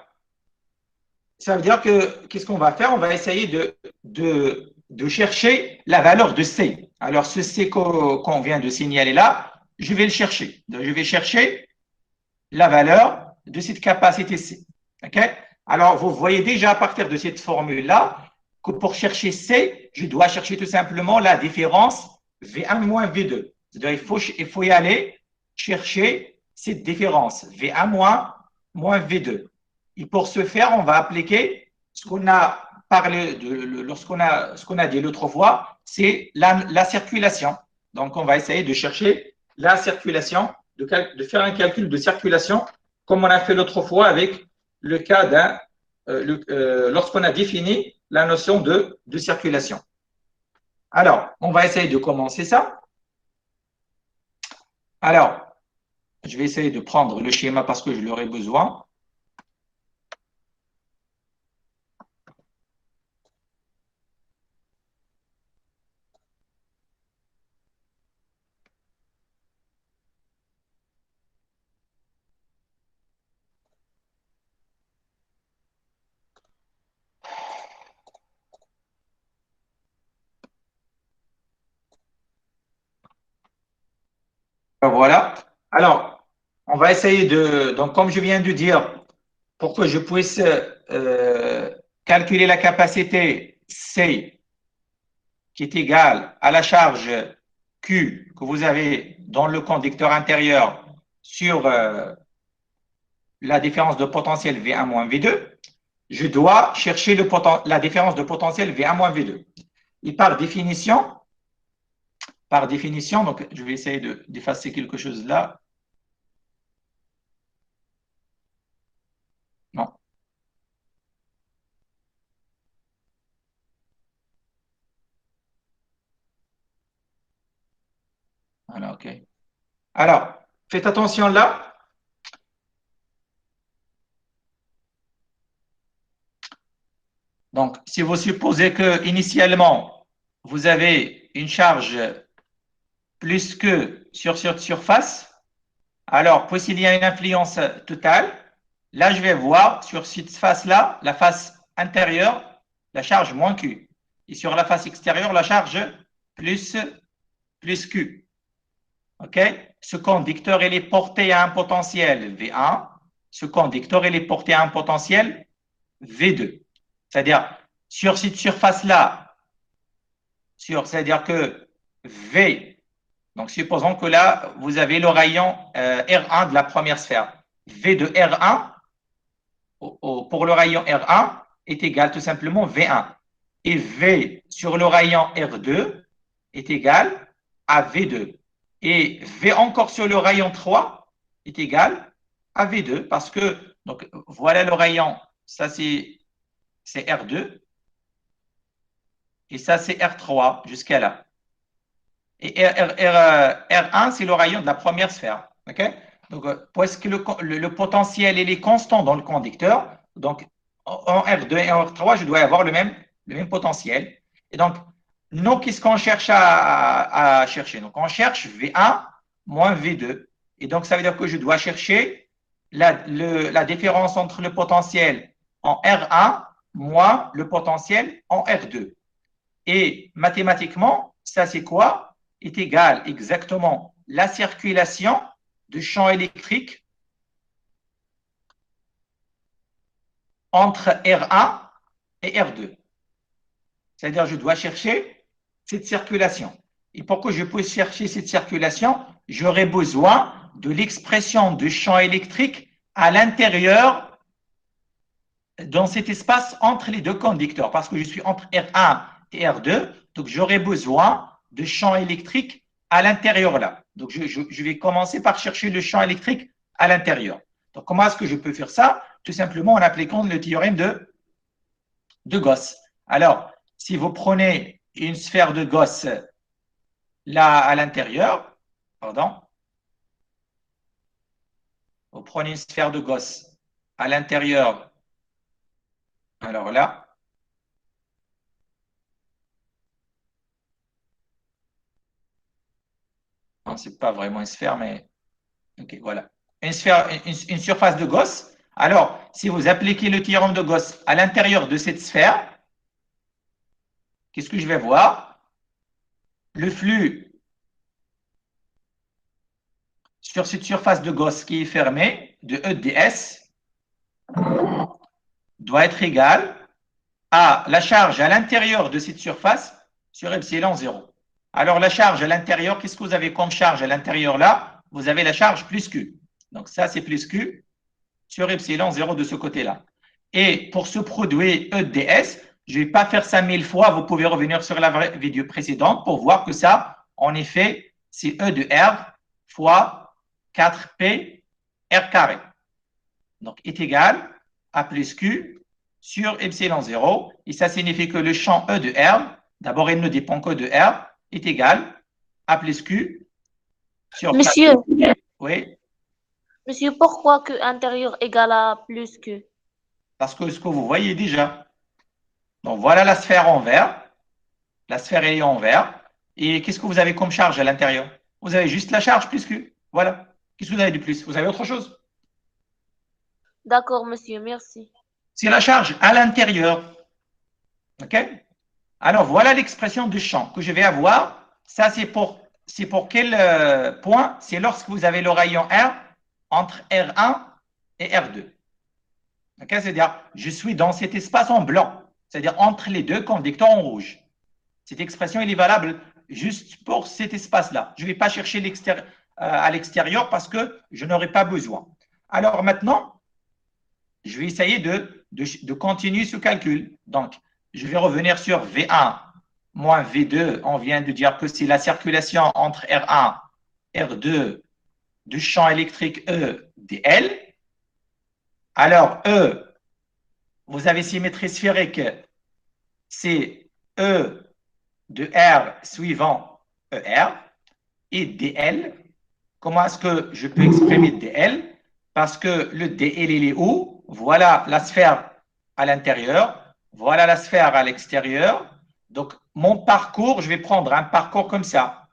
ça veut dire que, qu'est-ce qu'on va faire? On va essayer de chercher la valeur de C. Alors, ce C qu'on vient de signaler là, je vais le chercher. Donc, je vais chercher la valeur de cette capacité C. OK? Alors, vous voyez déjà à partir de cette formule-là que pour chercher C, je dois chercher tout simplement la différence V1 moins V2. C'est-à-dire il faut y aller chercher cette différence V1 moins V2. Et pour ce faire, on va appliquer ce qu'on a parlé ce qu'on a dit l'autre fois, c'est la circulation. Donc, on va essayer de chercher la circulation, de faire un calcul de circulation comme on a fait l'autre fois avec le cas lorsqu'on a défini la notion de circulation. Alors, on va essayer de commencer ça. Alors, je vais essayer de prendre le schéma parce que je l'aurai besoin. Voilà. Alors, on va essayer donc comme je viens de dire, pour que je puisse calculer la capacité C qui est égale à la charge Q que vous avez dans le conducteur intérieur sur la différence de potentiel V1 moins V2, je dois chercher la différence de potentiel V1 moins V2. Et par définition, donc je vais essayer d'effacer quelque chose là. Non. Voilà, OK. Alors, faites attention là. Donc, si vous supposez que initialement, vous avez une charge plus que sur cette surface, alors, puisqu'il y a une influence totale, là, je vais voir sur cette face-là, la face intérieure, la charge moins Q. Et sur la face extérieure, la charge plus Q. OK? Ce conducteur, il est porté à un potentiel V1. Ce conducteur, il est porté à un potentiel V2. C'est-à-dire, sur cette surface-là, c'est-à-dire que V, donc supposons que là, vous avez le rayon R1 de la première sphère. V de R1, pour le rayon R1, est égal tout simplement V1. Et V sur le rayon R2 est égal à V2. Et V encore sur le rayon 3 est égal à V2 parce que, donc, voilà le rayon, ça c'est c'est R2. Et ça, c'est R3 jusqu'à là. Et R1, c'est le rayon de la première sphère. Okay? Donc, puisque le potentiel il est constant dans le conducteur, donc en R2 et en R3, je dois avoir le même potentiel. Et donc, nous, qu'est-ce qu'on cherche à chercher? Donc, on cherche V1 moins V2. Et donc, ça veut dire que je dois chercher la différence entre le potentiel en R1 moins le potentiel en R2. Et mathématiquement, ça c'est quoi? Est égal exactement la circulation de champ électrique entre R1 et R2. C'est-à-dire, je dois chercher cette circulation. Et pour que je puisse chercher cette circulation, j'aurai besoin de l'expression de champ électrique à l'intérieur dans cet espace entre les deux conducteurs, parce que je suis entre R1 et R2, donc j'aurai besoin de champ électrique à l'intérieur là. Donc, je vais commencer par chercher le champ électrique à l'intérieur. Donc, comment est-ce que je peux faire ça? Tout simplement en appliquant le théorème de Gauss. Alors, si vous prenez une sphère de Gauss là à l'intérieur, pardon, vous prenez une sphère de Gauss à l'intérieur, alors là, non, c'est pas vraiment une sphère, mais ok, voilà. Une sphère, une surface de Gauss. Alors, si vous appliquez le théorème de Gauss à l'intérieur de cette sphère, qu'est-ce que je vais voir? Le flux sur cette surface de Gauss qui est fermée, de E ds, doit être égal à la charge à l'intérieur de cette surface sur epsilon 0. Alors, la charge à l'intérieur, qu'est-ce que vous avez comme charge à l'intérieur là? Vous avez la charge plus Q. Donc, ça, c'est plus Q sur epsilon 0 de ce côté-là. Et pour ce produit E ds, je ne vais pas faire ça 1000 fois. Vous pouvez revenir sur la vidéo précédente pour voir que ça, en effet, c'est E de R fois 4P R carré. Donc, est égal à plus Q sur epsilon 0. Et ça signifie que le champ E de R, d'abord, il ne dépend que de R, est égal à plus Q sur... Monsieur, oui. monsieur, pourquoi que intérieur égale à plus que? Parce que ce que vous voyez déjà. Donc, voilà la sphère en vert. La sphère est en vert. Et qu'est-ce que vous avez comme charge à l'intérieur? Vous avez juste la charge plus Q. Voilà. Qu'est-ce que vous avez de plus? Vous avez autre chose? D'accord, monsieur, merci. C'est la charge à l'intérieur. OK? Alors, voilà l'expression du champ que je vais avoir. Ça, c'est pour quel point? C'est lorsque vous avez le rayon R entre R1 et R2. OK? C'est-à-dire, je suis dans cet espace en blanc, c'est-à-dire entre les deux conducteurs en rouge. Cette expression, elle est valable juste pour cet espace-là. Je ne vais pas chercher à l'extérieur parce que je n'aurai pas besoin. Alors maintenant, je vais essayer de continuer ce calcul. Donc, je vais revenir sur V1 moins V2. On vient de dire que c'est la circulation entre R1 et R2 du champ électrique E dl. Alors, E, vous avez symétrie sphérique, c'est E de R suivant ER et dl. Comment est-ce que je peux exprimer dl? Parce que le dl, il est où? Voilà la sphère à l'intérieur, voilà la sphère à l'extérieur. Donc, mon parcours, je vais prendre un parcours comme ça,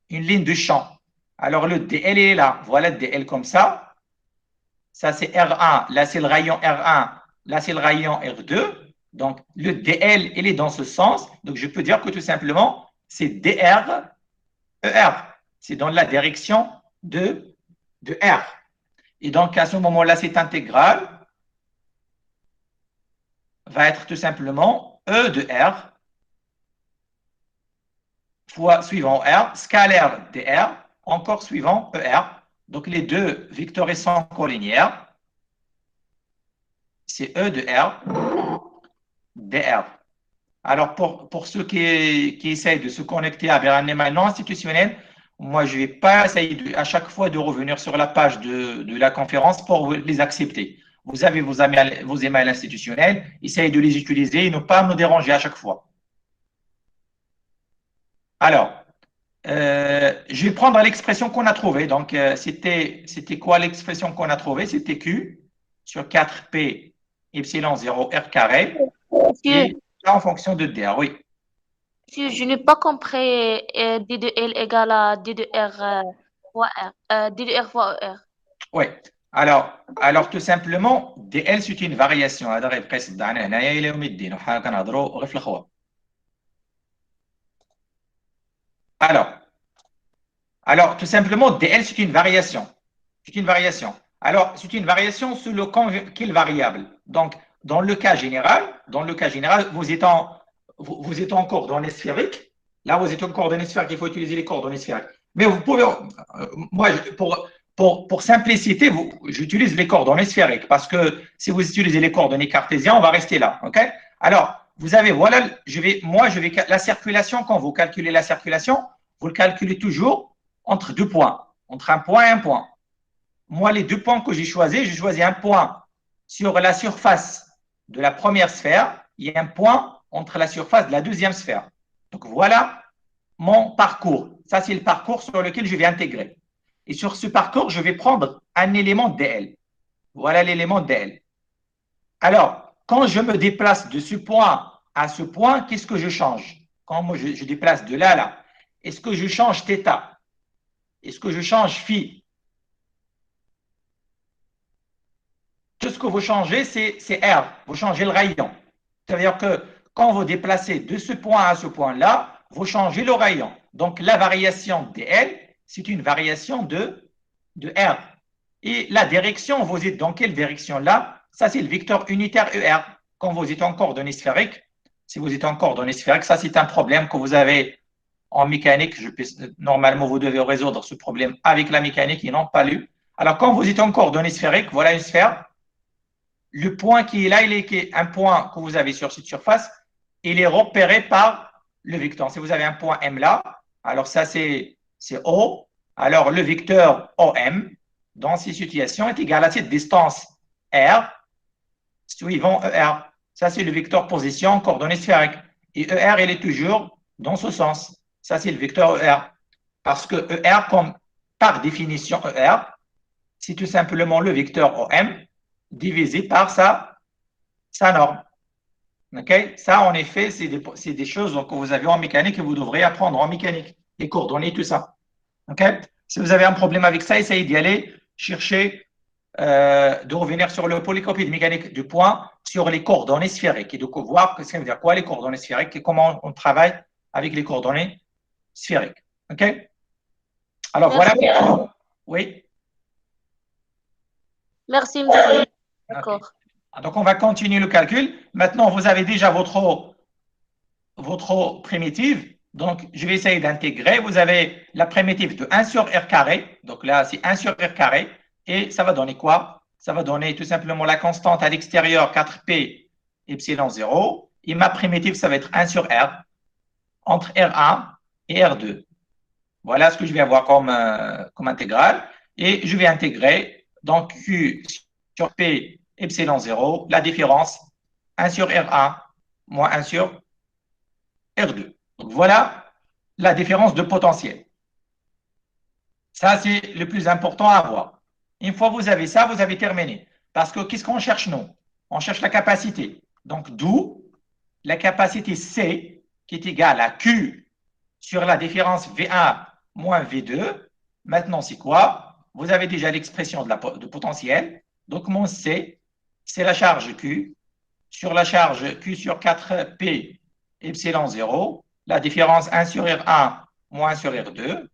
une ligne de champ. Alors, le dl est là. Voilà le dl comme ça. Ça, c'est R1. Là, c'est le rayon R1. Là, c'est le rayon R2. Donc, le dl, il est dans ce sens. Donc, je peux dire que tout simplement, c'est dr ER. C'est dans la direction de R. Et donc, à ce moment-là, cette intégrale va être tout simplement E de R fois suivant R, scalaire dr, encore suivant ER. Donc, les deux vecteurs sont collinéaires. C'est E de R dr. Alors, pour ceux qui essayent de se connecter vers un email non institutionnel, moi, je ne vais pas essayer à chaque fois de revenir sur la page de la conférence pour les accepter. vous avez vos emails institutionnels, essayez de les utiliser et ne pas nous déranger à chaque fois. Alors, je vais prendre l'expression qu'on a trouvée. Donc, c'était quoi l'expression qu'on a trouvée? C'était Q sur 4P epsilon 0 R carré. Monsieur, Et là, en fonction de DR, oui. monsieur, je n'ai pas compris D de L égale à D de R fois R. D de R fois ER. Oui. Alors, tout simplement, DL, c'est une variation. هذا غير قيس دعنا هنايا إلى يوم الدين وحنا كنهضروا غير في الخوا. Alors, tout simplement, DL, c'est une variation. C'est une variation. Alors, c'est une variation sur le quelle variable. Donc, dans le cas général, vous êtes en coordonnées sphériques. Là, vous êtes en coordonnées sphériques, il faut utiliser les coordonnées sphériques. Mais vous pouvez, moi, pour simplicité, j'utilise les coordonnées sphériques parce que si vous utilisez les coordonnées cartésiennes, on va rester là. OK? Alors, vous avez, voilà, la circulation, quand vous calculez la circulation, vous le calculez toujours entre deux points, entre un point et un point. Moi, les deux points que j'ai choisi un point sur la surface de la première sphère et un point entre la surface de la deuxième sphère. Donc, voilà mon parcours. Ça, c'est le parcours sur lequel je vais intégrer. Et sur ce parcours, je vais prendre un élément DL. Voilà l'élément DL. Alors, quand je me déplace de ce point à ce point, qu'est-ce que je change? Quand moi, je déplace de là à là, est-ce que je change θ? Est-ce que je change phi? Tout ce que vous changez, c'est R. Vous changez le rayon. C'est-à-dire que quand vous déplacez de ce point à ce point-là, vous changez le rayon. Donc, la variation dl, c'est une variation de R. Et la direction, vous êtes dans quelle direction là? Ça, c'est le vecteur unitaire ER. Quand vous êtes en coordonnées sphériques, si vous êtes en coordonnées sphériques, ça, c'est un problème que vous avez en mécanique. Normalement, vous devez résoudre ce problème avec la mécanique et non pas lui. Alors, quand vous êtes en coordonnées sphériques, voilà une sphère. Le point qui est là, il est un point que vous avez sur cette surface, il est repéré par le vecteur. Si vous avez un point M là, alors ça c'est O, alors le vecteur OM dans ces situations est égal à cette distance R suivant ER. Ça c'est le vecteur position coordonnée sphérique. Et ER, il est toujours dans ce sens. Ça c'est le vecteur ER. Parce que ER, comme par définition ER, c'est tout simplement le vecteur OM divisé par sa norme. Okay? Ça, en effet, c'est des choses que vous avez en mécanique et vous devrez apprendre en mécanique, les coordonnées, tout ça. Okay? Si vous avez un problème avec ça, essayez d'y aller, chercher, de revenir sur le polycopie de mécanique du point sur les coordonnées sphériques et de voir ce que ça veut dire quoi les coordonnées sphériques et comment on travaille avec les coordonnées sphériques. OK? Alors, Merci. voilà. Oui. Merci, monsieur. Okay. D'accord. Donc, on va continuer le calcul. Maintenant, vous avez déjà votre primitive. Donc, je vais essayer d'intégrer. Vous avez la primitive de 1 sur R carré. Donc là, c'est 1 sur R carré. Et ça va donner quoi? Ça va donner tout simplement la constante à l'extérieur 4P epsilon 0. Et ma primitive, ça va être 1 sur R entre R1 et R2. Voilà ce que je vais avoir comme intégrale. Et je vais intégrer donc Q sur P epsilon 0, la différence 1 sur R1 moins 1 sur R2. Donc, voilà la différence de potentiel. Ça, c'est le plus important à avoir. Une fois que vous avez ça, vous avez terminé. Parce que qu'est-ce qu'on cherche, nous? On cherche la capacité. Donc, d'où la capacité C qui est égale à Q sur la différence V1 moins V2. Maintenant, c'est quoi? Vous avez déjà l'expression de potentiel. Donc, mon C, c'est la charge Q sur la charge Q sur 4P epsilon 0, la différence 1 sur R1 moins 1 sur R2.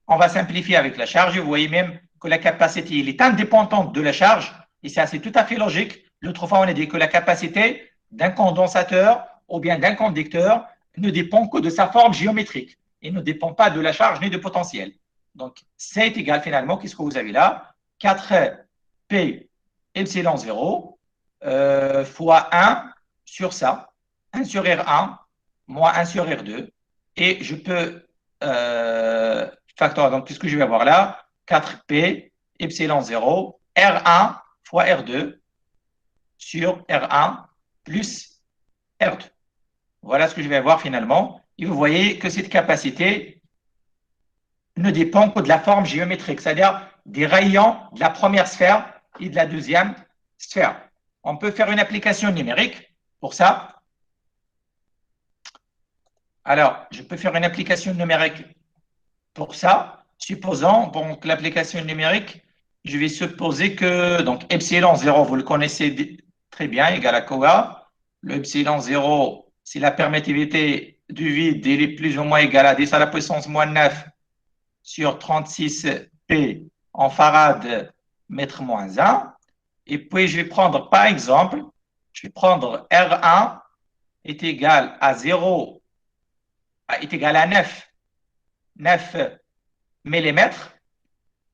On va simplifier avec la charge. Vous voyez même que la capacité elle est indépendante de la charge. Et ça, c'est tout à fait logique. L'autre fois, on a dit que la capacité d'un condensateur ou bien d'un conducteur ne dépend que de sa forme géométrique et ne dépend pas de la charge ni du potentiel. Donc, C est égal finalement, qu'est-ce que vous avez là? 4P epsilon 0 fois 1 sur ça, 1 sur R1 moins 1 sur R2. Et je peux factoriser. Donc, qu'est-ce que je vais avoir là? 4P epsilon 0 R1 fois R2 sur R1 plus R2. Voilà ce que je vais avoir finalement. Et vous voyez que cette capacité ne dépend que de la forme géométrique, c'est-à-dire des rayons de la première sphère et de la deuxième sphère. On peut faire une application numérique pour ça. Alors, je peux faire une application numérique pour ça. Supposons donc l'application numérique, je vais supposer que donc epsilon 0, vous le connaissez très bien, égal à quoi? Le epsilon 0, c'est la permittivité du vide, il est plus ou moins égal à 10 à la puissance moins 9 sur 36P en farad mètre moins 1. Et puis, je vais prendre, par exemple, je vais prendre R1 est égal à 0, est égal à 9 mm,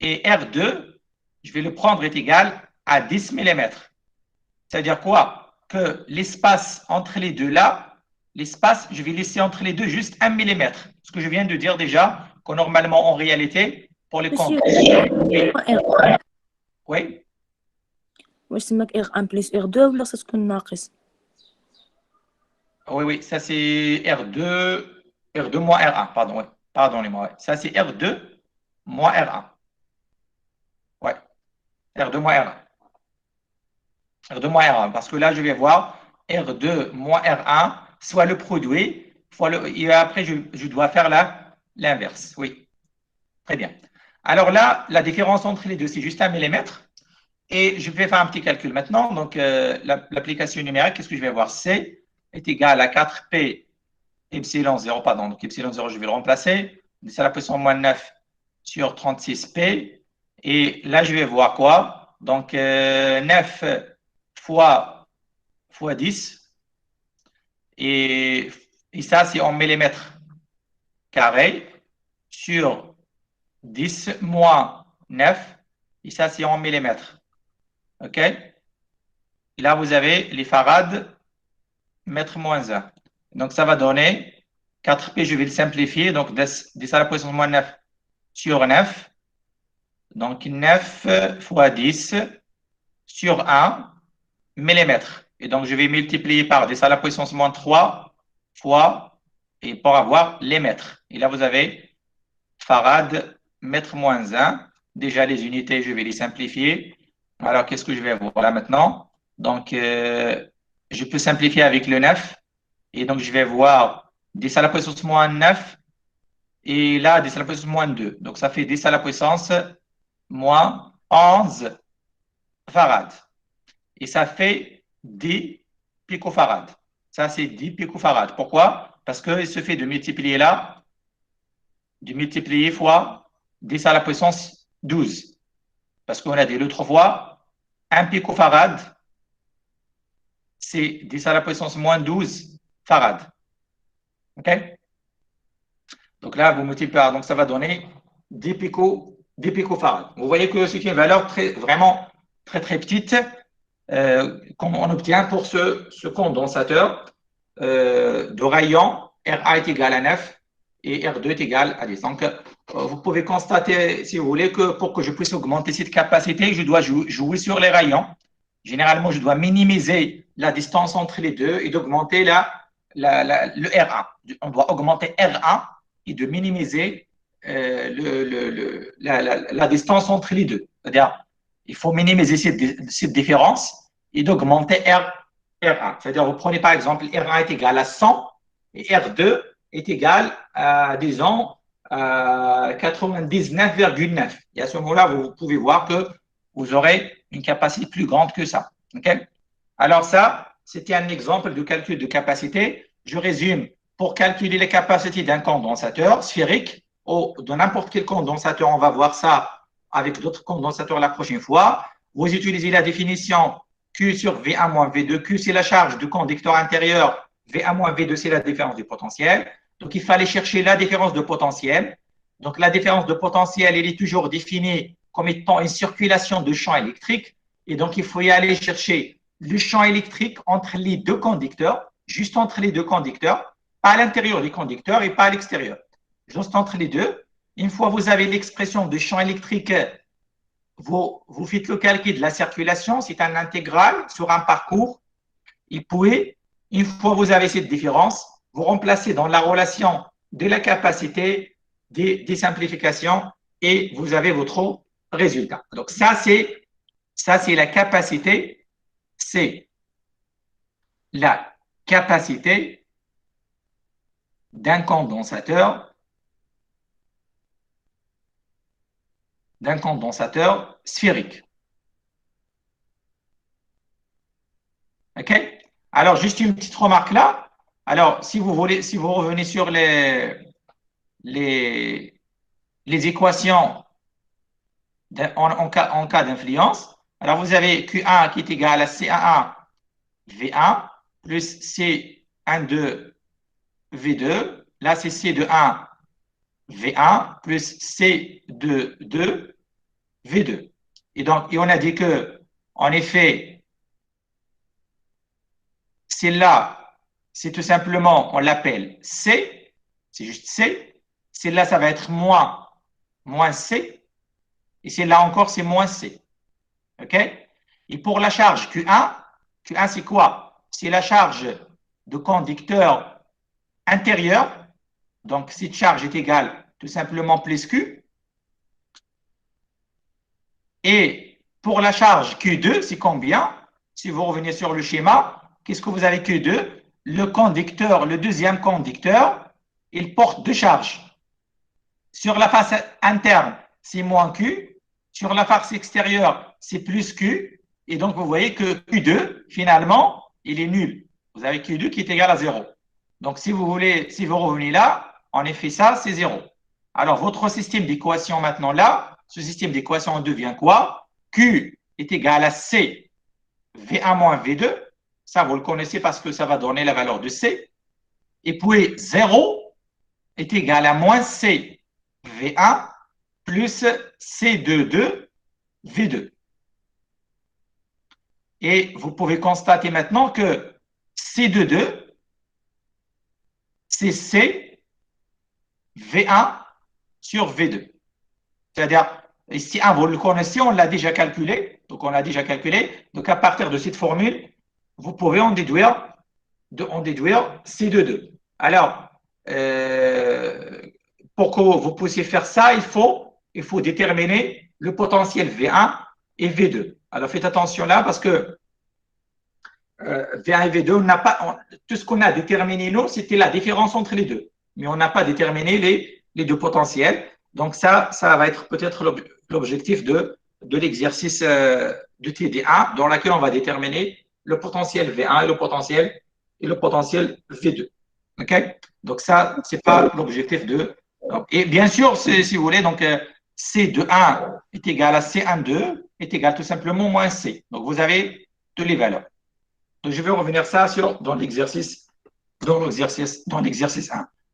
et R2, je vais le prendre est égal à 10 mm. C'est-à-dire quoi? Que l'espace entre les deux là, l'espace, je vais laisser entre les deux juste 1 mm. Ce que je viens de dire déjà, que normalement, en réalité, pour les comptes. Oui. واش تماك R1 plus R2 ولا ستكون ناقص؟ Oui, ça c'est R2 moins R1, pardon, pardonnez-moi. Ouais. Ça c'est R2 moins R1. Ouais, R2 moins R1. R2 moins R1, parce que là je vais voir R2 moins R1, soit le produit, et après je dois faire l'inverse. Oui, très bien. Alors là, la différence entre les deux, c'est juste 1 mm. Et je vais faire un petit calcul maintenant. Donc, l'application numérique, qu'est-ce que je vais avoir? C est égal à 4P epsilon 0, pardon. Donc, epsilon 0, je vais le remplacer. C'est la puissance moins 9 sur 36P. Et là, je vais voir quoi? Donc, 9 fois 10. Et ça, c'est en millimètres carrés sur 10 moins 9. Et ça, c'est en millimètres. OK? Et là, vous avez les farads mètre moins 1. Donc, ça va donner 4P, je vais le simplifier. Donc, 10 à la puissance moins 9 sur 9. Donc, 9 fois 10 sur 1 millimètre. Et donc, je vais multiplier par 10 à la puissance moins 3 fois, et pour avoir les mètres. Et là, vous avez farad mètre moins 1. Déjà, les unités, je vais les simplifier. Alors, qu'est-ce que je vais voir là maintenant? Donc, je peux simplifier avec le 9. Et donc, je vais voir 10 à la puissance moins 9. Et là, 10 à la puissance moins 2. Donc, ça fait 10 à la puissance moins 11 farad. Et ça fait 10 picofarad. Ça, c'est 10 picofarad. Pourquoi? Parce qu'il se fait de multiplier là, de multiplier fois 10 à la puissance 12. Parce qu'on a dit l'autre fois, 1 picofarad, c'est 10 à la puissance moins 12 farad. OK? Donc là, vous multipliez par, donc ça va donner 10 picofarad. Vous voyez que c'est une valeur vraiment très petite qu'on obtient pour ce condensateur de rayon. R1 est égal à 9 et R2 est égal à 10. Donc, vous pouvez constater, si vous voulez, que pour que je puisse augmenter cette capacité, je dois jouer sur les rayons. Généralement, je dois minimiser la distance entre les deux et d'augmenter le R1. On doit augmenter R1 et de minimiser la distance entre les deux. C'est-à-dire, il faut minimiser cette différence et d'augmenter R1. C'est-à-dire, vous prenez par exemple, R1 est égal à 100 et R2 est égal à, disons, 99,9. Et à ce moment-là, vous pouvez voir que vous aurez une capacité plus grande que ça. Okay? Alors ça, c'était un exemple de calcul de capacité. Je résume. Pour calculer les capacités d'un condensateur sphérique ou de n'importe quel condensateur, on va voir ça avec d'autres condensateurs la prochaine fois. Vous utilisez la définition Q sur V1 moins V2. Q, c'est la charge du conducteur intérieur. V1 moins V2, c'est la différence du potentiel. Donc, il fallait chercher la différence de potentiel. Donc, la différence de potentiel, elle est toujours définie comme étant une circulation de champ électrique. Et donc, il faut y aller chercher le champ électrique entre les deux conducteurs, juste entre les deux conducteurs, pas à l'intérieur des conducteurs et pas à l'extérieur. Juste entre les deux. Une fois que vous avez l'expression de champ électrique vous faites le calcul de la circulation, c'est un intégral sur un parcours. Et puis, une fois que vous avez cette différence, vous remplacez dans la relation de la capacité, des simplifications, et vous avez votre résultat. Donc, ça, c'est la capacité, c'est la capacité d'un condensateur sphérique. OK? Alors, juste une petite remarque là. Alors, si vous revenez sur les équations en cas d'influence, alors vous avez Q1 qui est égal à C11 V1 plus C12 V2. Là, c'est C21 V1 plus C22 V2. Et donc, on a dit que, en effet, celle-là, c'est tout simplement, on l'appelle C, c'est juste C. Celle-là, ça va être moins C. Et celle-là encore, c'est moins C. OK? Et pour la charge Q1, c'est quoi? C'est la charge de conducteur intérieur. Donc, cette charge est égale tout simplement plus Q. Et pour la charge Q2, c'est combien? Si vous revenez sur le schéma, qu'est-ce que vous avez Q2? Le conducteur, le deuxième conducteur, il porte deux charges. Sur la face interne, c'est moins Q. Sur la face extérieure, c'est plus Q. Et donc, vous voyez que Q2, finalement, il est nul. Vous avez Q2 qui est égal à 0. Donc, si vous revenez là, en effet, ça, c'est 0. Alors, votre système d'équation maintenant là, ce système d'équation devient quoi? Q est égal à C, V1 moins V2. Ça, vous le connaissez parce que ça va donner la valeur de C. Et puis, 0 est égal à moins C, V1 plus C22 V2. Et vous pouvez constater maintenant que C22, c'est C V1 sur V2. C'est-à-dire, ici, vous le connaissez, on l'a déjà calculé. Donc, Donc, à partir de cette formule, vous pouvez en déduire C22. Alors, pour que vous puissiez faire ça, il faut déterminer le potentiel V1 et V2. Alors, faites attention là parce que V1 et V2, tout ce qu'on a déterminé, nous, c'était la différence entre les deux. Mais on n'a pas déterminé les deux potentiels. Donc, ça va être peut-être l'objectif de l'exercice de TD1 dans lequel on va déterminer le potentiel V1 et le potentiel V2. OK? Donc, ça, ce n'est pas l'objectif de… Et bien sûr, si vous voulez, donc C21 est égal à C12 est égal tout simplement moins C. Donc, vous avez toutes les valeurs. Donc, je vais revenir ça dans l'exercice 1.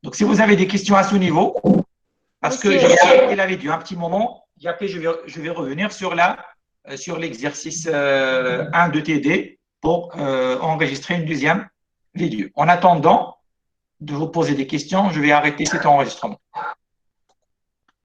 Donc, si vous avez des questions à ce niveau, parce que j'ai arrêté la vidéo un petit moment, et après, je vais revenir sur l'exercice 1 de TD pour enregistrer une deuxième vidéo. En attendant de vous poser des questions, je vais arrêter cet enregistrement.